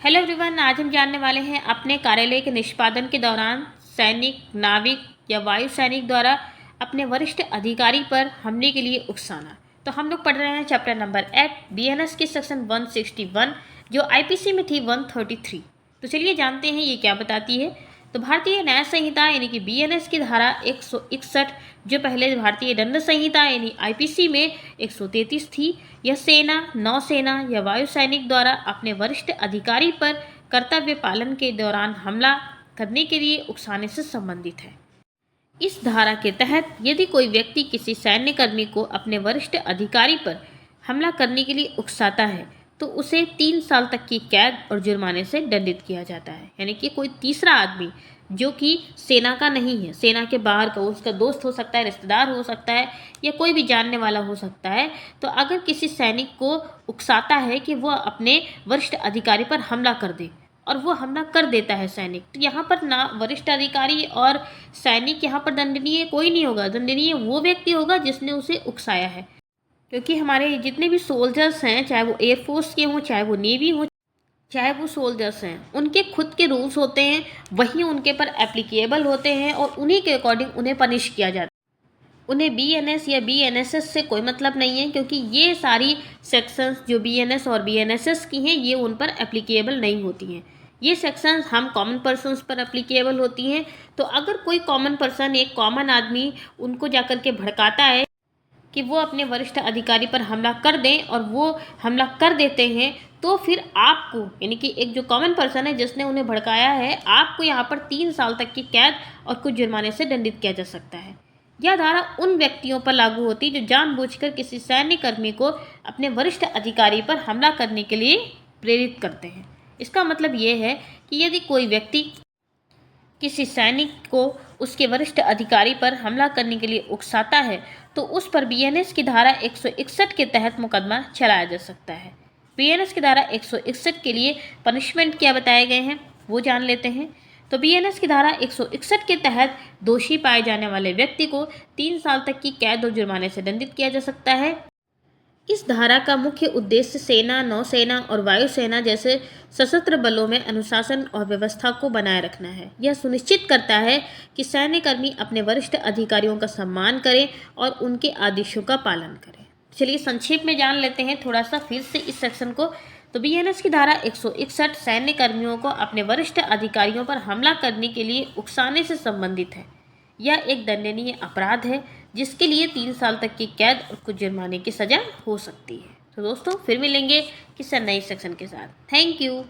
Hello everyone, आज हम जानने वाले हैं अपने कार्यालय के निष्पादन के दौरान सैनिक, नाविक या वायु सैनिक द्वारा अपने वरिष्ठ अधिकारी पर हमले के लिए उकसाना। तो हम लोग पढ़ रहे हैं चैप्टर नंबर 8 बीएनएस की सेक्शन 161 जो आईपीसी में थी 133। तो चलिए जानते हैं ये क्या बताती है। तो भारतीय न्याय संहिता यानी कि बीएनएस की धारा 161 जो पहले भारतीय दंड संहिता यानी आईपीसी में 133 थी, यह सेना, नौसेना या वायु सैनिक द्वारा अपने वरिष्ठ अधिकारी पर कर्तव्य पालन के दौरान हमला करने के लिए उकसाने से संबंधित है। इस धारा के तहत यदि कोई व्यक्ति किसी सैन्य कर्मी को अपने वरिष्ठ अधिकारी पर हमला करने के लिए उकसाता है तो उसे 3 साल तक की कैद और जुर्माने से दंडित किया जाता है। यानी कि कोई तीसरा आदमी जो कि सेना का नहीं है, सेना के बाहर का, उसका दोस्त हो सकता है, रिश्तेदार हो सकता है या कोई भी जानने वाला हो सकता है, तो अगर किसी सैनिक को उकसाता है कि वह अपने वरिष्ठ अधिकारी पर हमला कर दे और वो हमला कर देता है सैनिक, तो यहाँ पर ना वरिष्ठ अधिकारी और सैनिक यहाँ पर दंडनीय कोई नहीं होगा। दंडनीय वो व्यक्ति होगा जिसने उसे उकसाया है, क्योंकि हमारे जितने भी सोल्जर्स हैं, चाहे वो एयरफोर्स के हों, चाहे वो नेवी हो, चाहे वो सोल्जर्स हैं, उनके खुद के रूल्स होते हैं, वही उनके पर एप्लीकेबल होते हैं और उन्हीं के अकॉर्डिंग उन्हें पनिश किया जाता है। उन्हें बीएनएस या बीएनएसएस से कोई मतलब नहीं है, क्योंकि ये सारी सेक्शंस जो बीएनएस और बीएनएसएस की हैं ये उन पर एप्लीकेबल नहीं होती हैं। ये सेक्शंस हम कॉमन पर्सन्स पर एप्लीकेबल होती हैं। तो अगर कोई कॉमन पर्सन, एक कॉमन आदमी उनको जाकर के भड़काता है कि वो अपने वरिष्ठ अधिकारी पर हमला कर दें और वो हमला कर देते हैं, तो फिर आपको, यानी कि एक जो कॉमन पर्सन है जिसने उन्हें भड़काया है, आपको यहाँ पर 3 साल तक की कैद और कुछ जुर्माने से दंडित किया जा सकता है। यह धारा उन व्यक्तियों पर लागू होती है जो जानबूझकर किसी सैन्य कर्मी को अपने वरिष्ठ अधिकारी पर हमला करने के लिए प्रेरित करते हैं। इसका मतलब ये है कि यदि कोई व्यक्ति किसी सैनिक को उसके वरिष्ठ अधिकारी पर हमला करने के लिए उकसाता है तो उस पर बीएनएस की धारा 161 के तहत मुकदमा चलाया जा सकता है। बीएनएस की धारा 161 के लिए पनिशमेंट क्या बताए गए हैं वो जान लेते हैं। तो बीएनएस की धारा 161 के तहत दोषी पाए जाने वाले व्यक्ति को 3 साल तक की कैद और जुर्माने से दंडित किया जा सकता है। इस धारा का मुख्य उद्देश्य सेना, नौसेना और वायुसेना जैसे सशस्त्र बलों में अनुशासन और व्यवस्था को बनाए रखना है। यह सुनिश्चित करता है कि सैन्यकर्मी अपने वरिष्ठ अधिकारियों का सम्मान करें और उनके आदेशों का पालन करें। चलिए संक्षेप में जान लेते हैं थोड़ा सा फिर से इस सेक्शन को। तो बीएनएस की धारा 161 सैन्य कर्मियों को अपने वरिष्ठ अधिकारियों पर हमला करने के लिए उकसाने से संबंधित है। यह एक दंडनीय अपराध है जिसके लिए 3 साल तक की कैद और कुछ जुर्माने की सजा हो सकती है। तो दोस्तों फिर मिलेंगे किसी नए सेक्शन के साथ। Thank you.